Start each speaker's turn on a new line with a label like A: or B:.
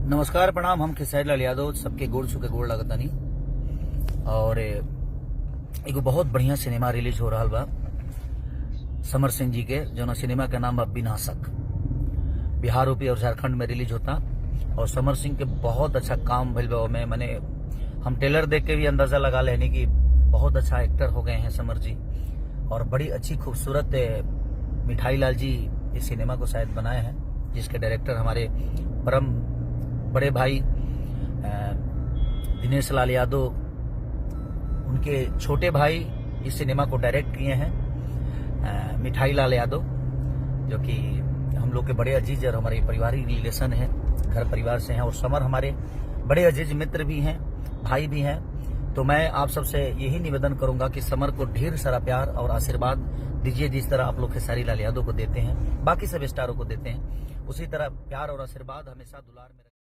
A: नमस्कार प्रणाम। हम खेसारी लाल यादव सबके गोड़ छू के गोड़ लगतानी। और एगो बहुत बढ़िया सिनेमा रिलीज हो रहा बा समर सिंह जी के, जो सिनेमा के नाम बा विनाशक। बिहार यूपी और झारखंड में रिलीज होता और समर सिंह के बहुत अच्छा काम भइल बा। में मैंने हम ट्रेलर देख के भी अंदाजा लगा लेनी कि बहुत अच्छा एक्टर हो गए हैं समर जी, और बड़ी अच्छी खूबसूरत मिठाई लाल जी इस सिनेमा को शायद बनाए हैं, जिसके डायरेक्टर हमारे परम बड़े भाई दिनेश लाल यादव, उनके छोटे भाई इस सिनेमा को डायरेक्ट किए हैं मिठाई लाल यादव, जो कि हम लोग के बड़े अजीज और हमारे पारिवारिक रिलेशन है, घर परिवार से हैं। और समर हमारे बड़े अजीज मित्र भी हैं, भाई भी हैं। तो मैं आप सबसे यही निवेदन करूंगा कि समर को ढेर सारा प्यार और आशीर्वाद दीजिए, जिस तरह आप लोग खेसारी लाल यादव को देते हैं, बाकी सब स्टारों को देते हैं, उसी तरह प्यार और आशीर्वाद हमेशा दुलार में